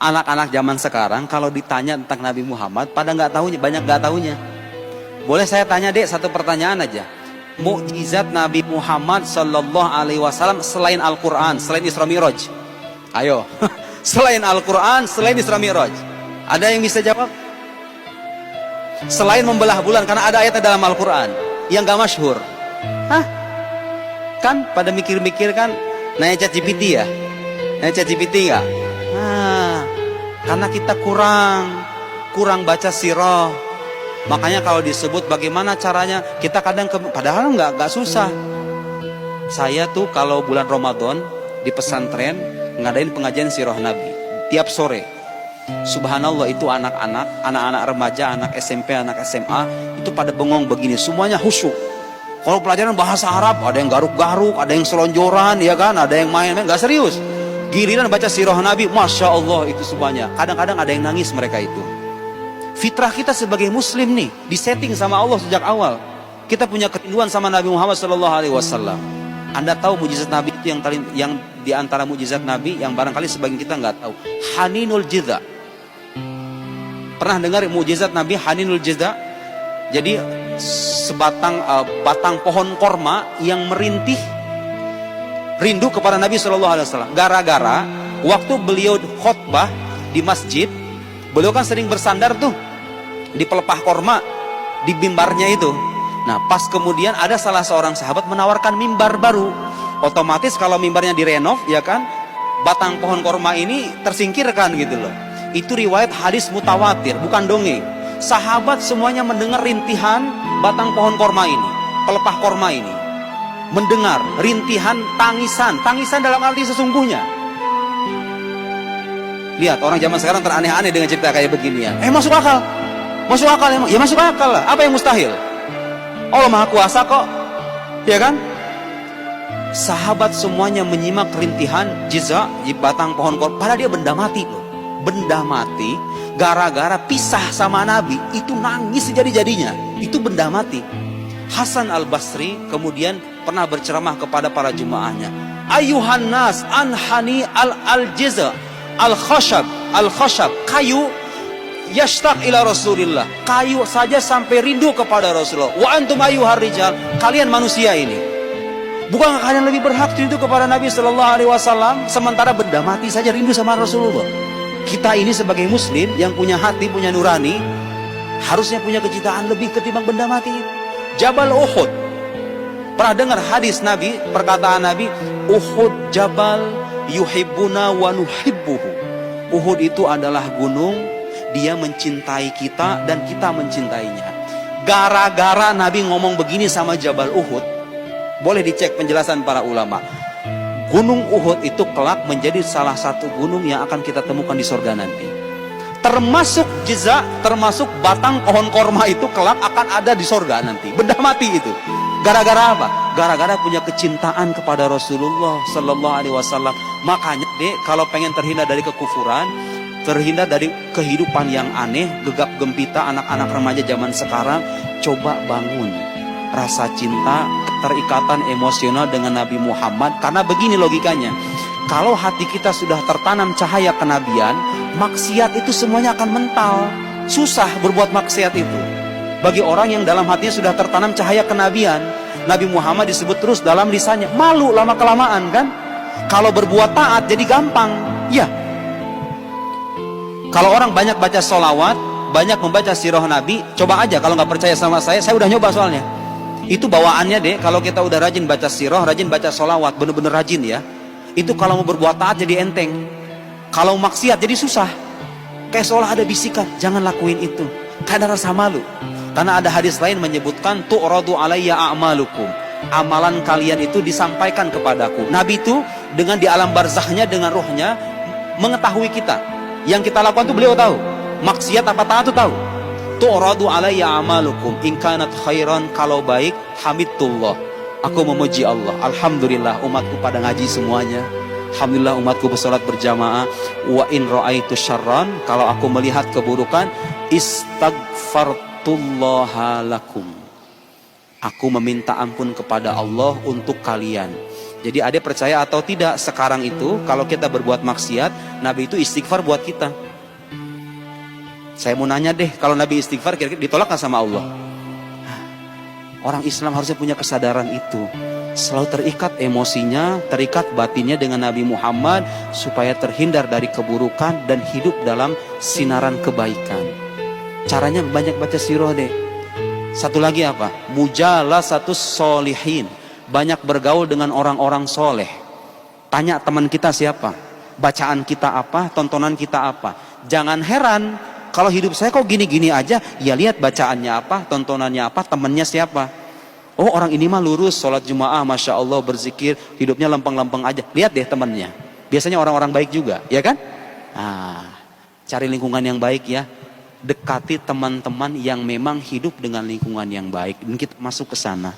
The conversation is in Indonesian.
Anak-anak zaman sekarang kalau ditanya tentang Nabi Muhammad pada nggak tahunya, banyak nggak tahunya. Boleh saya tanya dek satu pertanyaan aja. Mukjizat Nabi Muhammad Sallallahu Alaihi Wasallam selain Al-Quran, selain Isra Mi'raj. Ayo, selain Al-Quran, selain Isra Mi'raj. Ada yang bisa jawab? Selain membelah bulan, karena ada ayatnya dalam Al-Quran yang gak masyhur. Hah? Kan pada mikir-mikir kan, nanya ChatGPT ya? Nanya ChatGPT gak? Nah, karena kita kurang baca sirah. Makanya kalau disebut bagaimana caranya, kita kadang padahal nggak susah. Saya tuh kalau bulan Ramadan di pesantren ngadain pengajian sirah Nabi tiap sore. Subhanallah, itu anak-anak remaja, anak SMP, anak SMA itu pada bengong begini, semuanya khusyuk. Kalau pelajaran bahasa Arab ada yang garuk-garuk, ada yang selonjoran, ya kan, ada yang main-main, nggak serius. Giliran baca sirah Nabi, masya Allah itu semuanya. Kadang-kadang ada yang nangis mereka itu. Fitrah kita sebagai muslim nih disetting sama Allah sejak awal. Kita punya kerinduan sama Nabi Muhammad SAW. Anda tahu mujizat Nabi itu yang di antara mujizat Nabi yang barangkali sebagian kita nggak tahu. Haninul Jidha. Pernah dengar mujizat Nabi Haninul Jidha? Jadi batang pohon korma yang merintih rindu kepada Nabi SAW. Gara-gara waktu beliau khutbah di masjid, beliau kan sering bersandar tuh di pelepah korma, di mimbarnya itu. Nah, pas kemudian ada salah seorang sahabat menawarkan mimbar baru. Otomatis kalau mimbarnya direnov, ya kan, batang pohon korma ini tersingkirkan gitu loh. Itu riwayat hadis mutawatir, bukan dongeng. Sahabat semuanya mendengar rintihan batang pohon korma ini, pelepah korma ini. Mendengar rintihan tangisan dalam arti sesungguhnya. Lihat, orang zaman sekarang teraneh-aneh dengan cerita kayak begini ya. Masuk akal emang? Ya masuk akal lah. Apa yang mustahil? Allah Maha Kuasa kok, ya kan? Sahabat semuanya menyimak rintihan jizah di batang pohon korma. Padahal dia benda mati loh. Benda mati, gara-gara pisah sama Nabi, itu nangis sejadi-jadinya. Itu benda mati. Hasan al-Basri kemudian pernah berceramah kepada para jemaahnya. Ayuhan nas anhani al-jizah al-khashab, kayu yashtaq ila Rasulillah, kayu saja sampai rindu kepada Rasulullah. Wa antum ayyuhar rijal, kalian manusia ini, bukankah kalian lebih berhak rindu kepada Nabi Sallallahu Alaihi Wasallam, sementara benda mati saja rindu sama Rasulullah? Kita ini sebagai muslim yang punya hati, punya nurani, harusnya punya kecintaan lebih ketimbang benda mati. Jabal Uhud, pernah dengar hadis Nabi, perkataan Nabi, Uhud jabal yuhibbuna wa nuhibbuhu. Uhud itu adalah gunung, dia mencintai kita dan kita mencintainya. Gara-gara Nabi ngomong begini sama Jabal Uhud, boleh dicek penjelasan para ulama. Gunung Uhud itu kelak menjadi salah satu gunung yang akan kita temukan di surga nanti. Termasuk jizah, termasuk batang pohon korma itu kelak akan ada di surga nanti. Benda mati itu. Gara-gara apa? Gara-gara punya kecintaan kepada Rasulullah Sallallahu Alaihi Wasallam. Makanya dek, kalau pengen terhindar dari kekufuran, terhindar dari kehidupan yang aneh, gegap gempita anak-anak remaja zaman sekarang, coba bangun rasa cinta, keterikatan emosional dengan Nabi Muhammad. Karena begini logikanya, kalau hati kita sudah tertanam cahaya kenabian, maksiat itu semuanya akan mental. Susah berbuat maksiat itu bagi orang yang dalam hatinya sudah tertanam cahaya kenabian. Nabi Muhammad disebut terus dalam lisannya, malu lama kelamaan kan. Kalau berbuat taat jadi gampang ya. Kalau orang banyak baca sholawat, banyak membaca sirah Nabi, coba aja kalau nggak percaya sama saya udah nyoba soalnya. Itu bawaannya deh, kalau kita udah rajin baca sirah, rajin baca sholawat, bener-bener rajin ya. Itu kalau mau berbuat taat jadi enteng. Kalau maksiat jadi susah. Kayak seolah ada bisikan, jangan lakuin itu. Karena rasa malu. Karena ada hadis lain menyebutkan, tu'radu alayya a'malukum. Amalan kalian itu disampaikan kepadaku. Nabi itu dengan di alam barzahnya, dengan ruhnya, mengetahui kita. Yang kita lakukan itu beliau tahu. Maksiat apa taat itu tahu. Tu'radu alayya amalukum in kanat khairan, kalau baik hamidullah, aku memuji Allah. Alhamdulillah umatku pada ngaji semuanya. Alhamdulillah umatku bersolat berjamaah. Wa in ra'aitu syarran, kalau aku melihat keburukan, istaghfartullaha lakum, aku meminta ampun kepada Allah untuk kalian. Jadi adek percaya atau tidak, sekarang itu kalau kita berbuat maksiat, Nabi itu istighfar buat kita. Saya mau nanya deh, kalau Nabi istighfar kira-kira ditolak gak sama Allah? Orang Islam harusnya punya kesadaran itu. Selalu terikat emosinya, terikat batinnya dengan Nabi Muhammad, supaya terhindar dari keburukan dan hidup dalam sinaran kebaikan. Caranya banyak baca sirah deh. Satu lagi apa? Mujalasatus solihin. Banyak bergaul dengan orang-orang soleh. Tanya teman kita siapa, bacaan kita apa, tontonan kita apa. Jangan heran kalau hidup saya kok gini-gini aja. Ya lihat bacaannya apa, tontonannya apa, temannya siapa. Oh orang ini mah lurus, sholat Jumaah, Masya Allah, berzikir, hidupnya lempeng-lempeng aja. Lihat deh temannya, biasanya orang-orang baik juga, ya kan? Cari lingkungan yang baik ya. Dekati teman-teman yang memang hidup dengan lingkungan yang baik, dan kita masuk ke sana.